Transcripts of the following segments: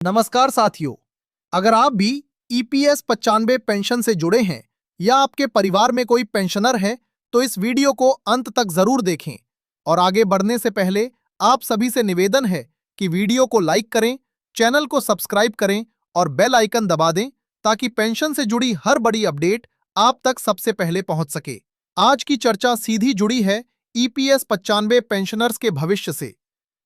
नमस्कार साथियों, अगर आप भी ईपीएस 95 पेंशन से जुड़े हैं या आपके परिवार में कोई पेंशनर है तो इस वीडियो को अंत तक जरूर देखें। और आगे बढ़ने से पहले आप सभी से निवेदन है कि वीडियो को लाइक करें, चैनल को सब्सक्राइब करें और बेल आइकन दबा दें ताकि पेंशन से जुड़ी हर बड़ी अपडेट आप तक सबसे पहले पहुंच सके। आज की चर्चा सीधी जुड़ी है ईपीएस 95 पेंशनर्स के भविष्य से।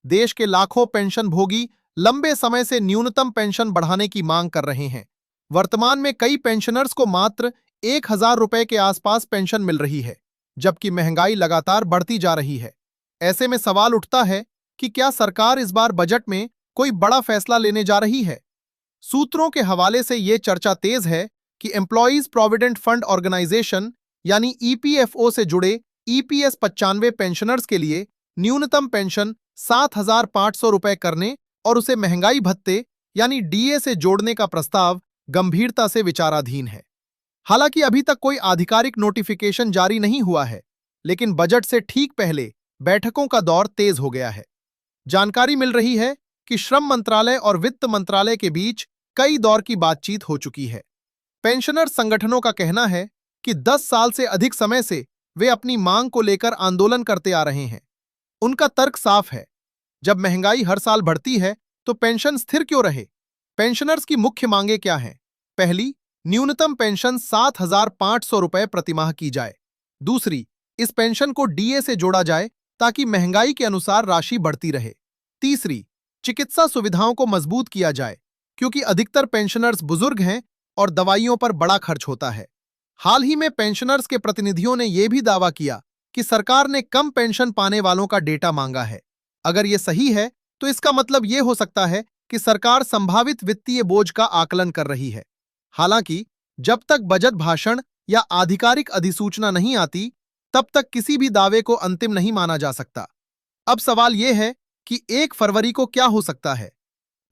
देश के लाखों पेंशन भोगी लंबे समय से न्यूनतम पेंशन बढ़ाने की मांग कर रहे हैं। वर्तमान में कई पेंशनर्स को मात्र 1,000 रुपए के आसपास पेंशन मिल रही है, जबकि महंगाई लगातार बढ़ती जा रही है। ऐसे में सवाल उठता है कि क्या सरकार इस बार बजट में कोई बड़ा फैसला लेने जा रही है। सूत्रों के हवाले से यह चर्चा तेज है कि एम्प्लॉइज प्रोविडेंट फंड ऑर्गेनाइजेशन यानी ईपीएफओ से जुड़े ईपीएस 95 पेंशनर्स के लिए न्यूनतम पेंशन 7,500 रुपए करने और उसे महंगाई भत्ते यानी डीए से जोड़ने का प्रस्ताव गंभीरता से विचाराधीन है। हालांकि अभी तक कोई आधिकारिक नोटिफिकेशन जारी नहीं हुआ है, लेकिन बजट से ठीक पहले बैठकों का दौर तेज हो गया है। जानकारी मिल रही है कि श्रम मंत्रालय और वित्त मंत्रालय के बीच कई दौर की बातचीत हो चुकी है। पेंशनर संगठनों का कहना है कि 10 साल से अधिक समय से वे अपनी मांग को लेकर आंदोलन करते आ रहे हैं। उनका तर्क साफ है, जब महंगाई हर साल बढ़ती है तो पेंशन स्थिर क्यों रहे। पेंशनर्स की मुख्य मांगें क्या हैं? पहली, न्यूनतम पेंशन 7,500 रुपए प्रतिमाह की जाए। दूसरी, इस पेंशन को डीए से जोड़ा जाए ताकि महंगाई के अनुसार राशि बढ़ती रहे। तीसरी, चिकित्सा सुविधाओं को मजबूत किया जाए क्योंकि अधिकतर पेंशनर्स बुजुर्ग हैं और दवाइयों पर बड़ा खर्च होता है। हाल ही में पेंशनर्स के प्रतिनिधियों ने यह भी दावा किया कि सरकार ने कम पेंशन पाने वालों का डेटा मांगा है। अगर यह सही है तो इसका मतलब यह हो सकता है कि सरकार संभावित वित्तीय बोझ का आकलन कर रही है। हालांकि जब तक बजट भाषण या आधिकारिक अधिसूचना नहीं आती, तब तक किसी भी दावे को अंतिम नहीं माना जा सकता। अब सवाल यह है कि 1 फरवरी को क्या हो सकता है।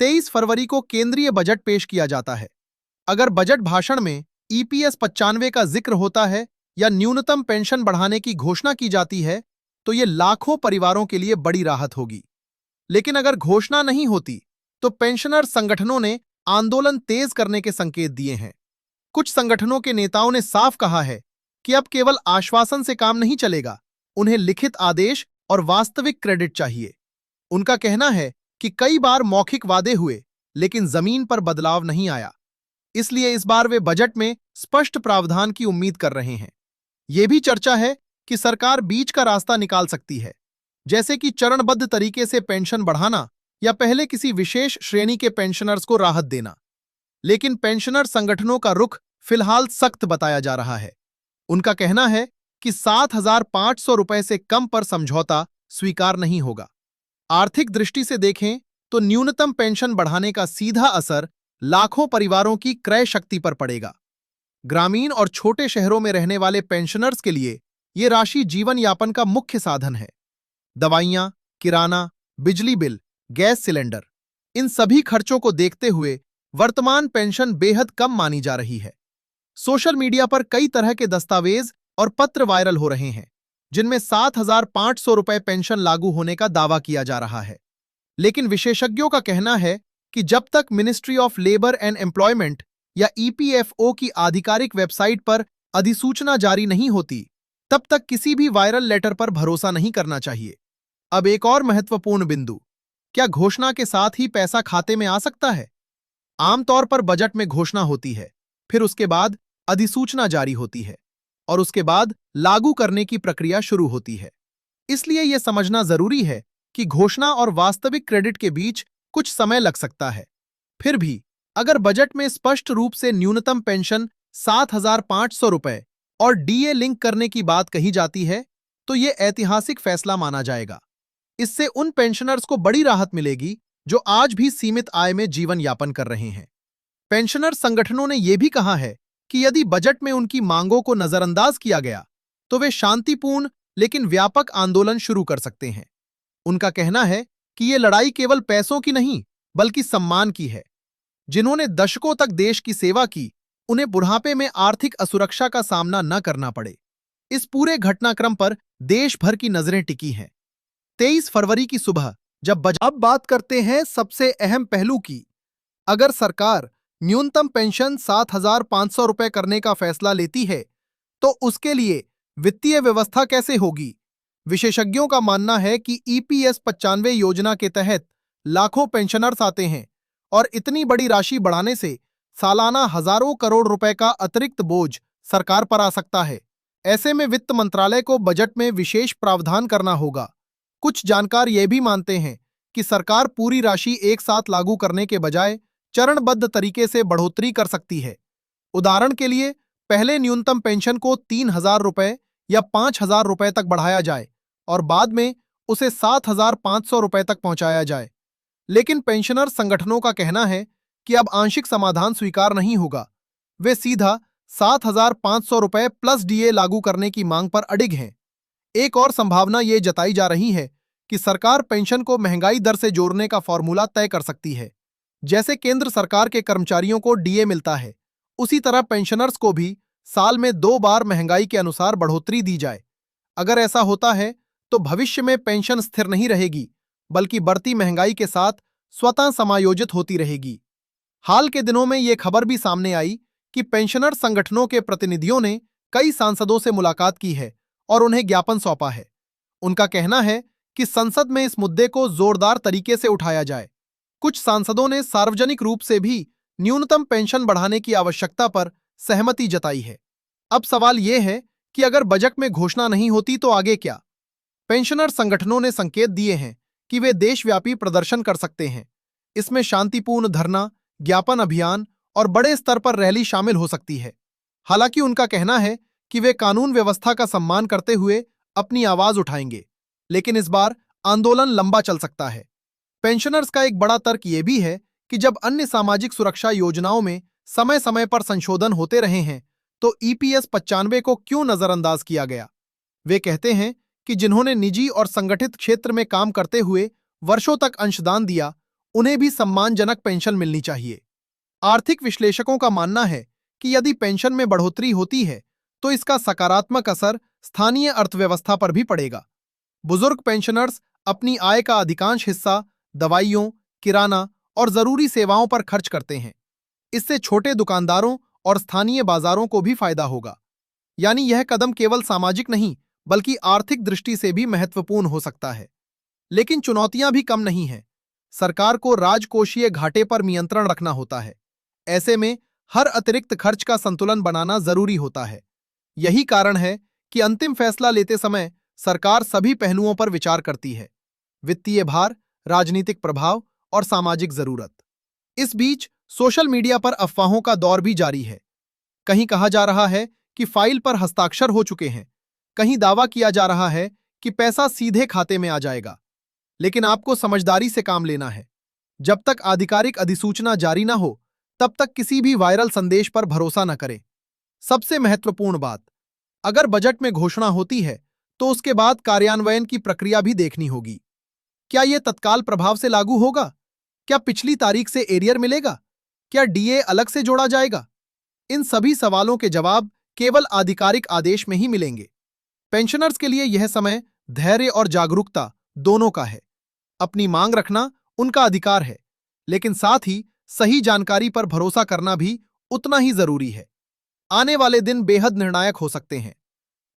23 फरवरी को केंद्रीय बजट पेश किया जाता है। अगर बजट भाषण में ईपीएस 95 का जिक्र होता है या न्यूनतम पेंशन बढ़ाने की घोषणा की जाती है, तो यह लाखों परिवारों के लिए बड़ी राहत होगी। लेकिन अगर घोषणा नहीं होती, तो पेंशनर संगठनों ने आंदोलन तेज करने के संकेत दिए हैं। कुछ संगठनों के नेताओं ने साफ कहा है कि अब केवल आश्वासन से काम नहीं चलेगा, उन्हें लिखित आदेश और वास्तविक क्रेडिट चाहिए। उनका कहना है कि कई बार मौखिक वादे हुए, लेकिन जमीन पर बदलाव नहीं आया। इसलिए इस बार वे बजट में स्पष्ट प्रावधान की उम्मीद कर रहे हैं। यह भी चर्चा है कि सरकार बीच का रास्ता निकाल सकती है, जैसे कि चरणबद्ध तरीके से पेंशन बढ़ाना या पहले किसी विशेष श्रेणी के पेंशनर्स को राहत देना। लेकिन पेंशनर संगठनों का रुख फिलहाल सख्त बताया जा रहा है। उनका कहना है कि 7,500 रुपए से कम पर समझौता स्वीकार नहीं होगा। आर्थिक दृष्टि से देखें तो न्यूनतम पेंशन बढ़ाने का सीधा असर लाखों परिवारों की क्रय शक्ति पर पड़ेगा। ग्रामीण और छोटे शहरों में रहने वाले पेंशनर्स के लिए यह राशि जीवन यापन का मुख्य साधन है। दवाइयां, किराना, बिजली बिल, गैस सिलेंडर, इन सभी खर्चों को देखते हुए वर्तमान पेंशन बेहद कम मानी जा रही है। सोशल मीडिया पर कई तरह के दस्तावेज और पत्र वायरल हो रहे हैं, जिनमें 7,500 रुपए पेंशन लागू होने का दावा किया जा रहा है। लेकिन विशेषज्ञों का कहना है कि जब तक ministry of labour and employment या ईपीएफओ की आधिकारिक वेबसाइट पर अधिसूचना जारी नहीं होती, तब तक किसी भी वायरल लेटर पर भरोसा नहीं करना चाहिए। अब एक और महत्वपूर्ण बिंदु, क्या घोषणा के साथ ही पैसा खाते में आ सकता है? आमतौर पर बजट में घोषणा होती है, फिर उसके बाद अधिसूचना जारी होती है और उसके बाद लागू करने की प्रक्रिया शुरू होती है। इसलिए यह समझना जरूरी है कि घोषणा और वास्तविक क्रेडिट के बीच कुछ समय लग सकता है। फिर भी अगर बजट में स्पष्ट रूप से न्यूनतम पेंशन 7,500 रुपए और डीए लिंक करने की बात कही जाती है, तो यह ऐतिहासिक फैसला माना जाएगा। इससे उन पेंशनर्स को बड़ी राहत मिलेगी जो आज भी सीमित आय में जीवन यापन कर रहे हैं। पेंशनर संगठनों ने यह भी कहा है कि यदि बजट में उनकी मांगों को नजरअंदाज किया गया, तो वे शांतिपूर्ण लेकिन व्यापक आंदोलन शुरू कर सकते हैं। उनका कहना है कि यह लड़ाई केवल पैसों की नहीं, बल्कि सम्मान की है। जिन्होंने दशकों तक देश की सेवा की, उन्हें बुढ़ापे में आर्थिक असुरक्षा का सामना न करना पड़े। इस पूरे घटनाक्रम पर देश भर की नजरें टिकी हैं। 23 फरवरी की सुबह जब अब बात करते हैं सबसे अहम पहलू की, अगर सरकार न्यूनतम पेंशन 7,500 रुपए करने का फैसला लेती है, तो उसके लिए वित्तीय व्यवस्था कैसे होगी? विशेषज्ञों का मानना है कि ईपीएस 95 योजना के तहत लाखों पेंशनर्स आते हैं और इतनी बड़ी राशि बढ़ाने से सालाना हजारों करोड़ रुपए का अतिरिक्त बोझ सरकार पर आ सकता है। ऐसे में वित्त मंत्रालय को बजट में विशेष प्रावधान करना होगा। कुछ जानकार ये भी मानते हैं कि सरकार पूरी राशि एक साथ लागू करने के बजाय चरणबद्ध तरीके से बढ़ोतरी कर सकती है। उदाहरण के लिए, पहले न्यूनतम पेंशन को 3,000 रुपए या 5,000 रुपए तक बढ़ाया जाए और बाद में उसे 7,500 रुपए तक पहुंचाया जाए। लेकिन पेंशनर संगठनों का कहना है कि अब आंशिक समाधान स्वीकार नहीं होगा। वे सीधा 7,500 रुपए प्लस डीए लागू करने की मांग पर अडिग हैं। एक और संभावना ये जताई जा रही है कि सरकार पेंशन को महंगाई दर से जोड़ने का फॉर्मूला तय कर सकती है। जैसे केंद्र सरकार के कर्मचारियों को डीए मिलता है, उसी तरह पेंशनर्स को भी साल में 2 बार महंगाई के अनुसार बढ़ोतरी दी जाए। अगर ऐसा होता है, तो भविष्य में पेंशन स्थिर नहीं रहेगी, बल्कि बढ़ती महंगाई के साथ स्वतः समायोजित होती रहेगी। हाल के दिनों में ये खबर भी सामने आई कि पेंशनर संगठनों के प्रतिनिधियों ने कई सांसदों से मुलाकात की है और उन्हें ज्ञापन सौंपा है। उनका कहना है कि संसद में इस मुद्दे को जोरदार तरीके से उठाया जाए। कुछ सांसदों ने सार्वजनिक रूप से भी न्यूनतम पेंशन बढ़ाने की आवश्यकता पर सहमति जताई है। अब सवाल यह है कि अगर बजट में घोषणा नहीं होती तो आगे क्या? पेंशनर संगठनों ने संकेत दिए हैं कि वे देशव्यापी प्रदर्शन कर सकते हैं। इसमें शांतिपूर्ण धरना, ज्ञापन अभियान और बड़े स्तर पर रैली शामिल हो सकती है। हालांकि उनका कहना है कि वे कानून व्यवस्था का सम्मान करते हुए अपनी आवाज उठाएंगे, लेकिन इस बार आंदोलन लंबा चल सकता है। पेंशनर्स का एक बड़ा तर्क यह भी है कि जब अन्य सामाजिक सुरक्षा योजनाओं में समय समय पर संशोधन होते रहे हैं, तो ईपीएस 95 को क्यों नजरअंदाज किया गया? वे कहते हैं कि जिन्होंने निजी और संगठित क्षेत्र में काम करते हुए वर्षों तक अंशदान दिया, उन्हें भी सम्मानजनक पेंशन मिलनी चाहिए। आर्थिक विश्लेषकों का मानना है कि यदि पेंशन में बढ़ोतरी होती है, तो इसका सकारात्मक असर स्थानीय अर्थव्यवस्था पर भी पड़ेगा। बुजुर्ग पेंशनर्स अपनी आय का अधिकांश हिस्सा दवाइयों, किराना और जरूरी सेवाओं पर खर्च करते हैं। इससे छोटे दुकानदारों और स्थानीय बाजारों को भी फायदा होगा। यानी यह कदम केवल सामाजिक नहीं, बल्कि आर्थिक दृष्टि से भी महत्वपूर्ण हो सकता है। लेकिन चुनौतियां भी कम नहीं हैं। सरकार को राजकोषीय घाटे पर नियंत्रण रखना होता है। ऐसे में हर अतिरिक्त खर्च का संतुलन बनाना जरूरी होता है। यही कारण है कि अंतिम फैसला लेते समय सरकार सभी पहलुओं पर विचार करती है: वित्तीय भार, राजनीतिक प्रभाव और सामाजिक जरूरत। इस बीच सोशल मीडिया पर अफवाहों का दौर भी जारी है। कहीं कहा जा रहा है कि फाइल पर हस्ताक्षर हो चुके हैं, कहीं दावा किया जा रहा है कि पैसा सीधे खाते में आ जाएगा। लेकिन आपको समझदारी से काम लेना है। जब तक आधिकारिक अधिसूचना जारी ना हो, तब तक किसी भी वायरल संदेश पर भरोसा न करें। सबसे महत्वपूर्ण बात, अगर बजट में घोषणा होती है, तो उसके बाद कार्यान्वयन की प्रक्रिया भी देखनी होगी। क्या यह तत्काल प्रभाव से लागू होगा? क्या पिछली तारीख से एरियर मिलेगा? क्या डीए अलग से जोड़ा जाएगा? इन सभी सवालों के जवाब केवल आधिकारिक आदेश में ही मिलेंगे। पेंशनर्स के लिए यह समय धैर्य और जागरूकता दोनों का है। अपनी मांग रखना उनका अधिकार है, लेकिन साथ ही सही जानकारी पर भरोसा करना भी उतना ही जरूरी है। आने वाले दिन बेहद निर्णायक हो सकते हैं।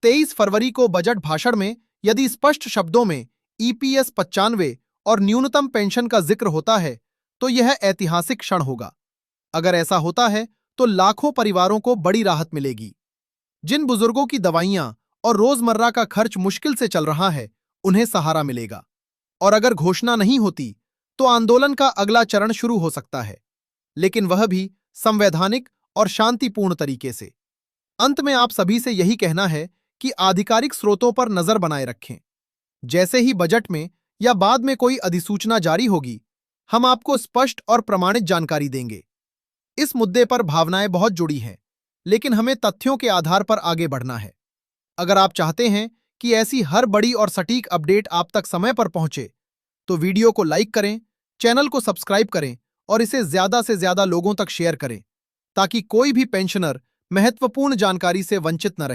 23 फरवरी को बजट भाषण में यदि स्पष्ट शब्दों में ईपीएस 95 और न्यूनतम पेंशन का जिक्र होता है, तो यह ऐतिहासिक क्षण होगा। अगर ऐसा होता है, तो लाखों परिवारों को बड़ी राहत मिलेगी। जिन बुजुर्गों की दवाइयां और रोजमर्रा का खर्च मुश्किल से चल रहा है, उन्हें सहारा मिलेगा। और अगर घोषणा नहीं होती, तो आंदोलन का अगला चरण शुरू हो सकता है, लेकिन वह भी संवैधानिक और शांतिपूर्ण तरीके से। अंत में आप सभी से यही कहना है कि आधिकारिक स्रोतों पर नजर बनाए रखें। जैसे ही बजट में या बाद में कोई अधिसूचना जारी होगी, हम आपको स्पष्ट और प्रमाणित जानकारी देंगे। इस मुद्दे पर भावनाएं बहुत जुड़ी हैं, लेकिन हमें तथ्यों के आधार पर आगे बढ़ना है। अगर आप चाहते हैं कि ऐसी हर बड़ी और सटीक अपडेट आप तक समय पर पहुंचे, तो वीडियो को लाइक करें, चैनल को सब्सक्राइब करें और इसे ज्यादा से ज्यादा लोगों तक शेयर करें, ताकि कोई भी पेंशनर महत्वपूर्ण जानकारी से वंचित न रहे।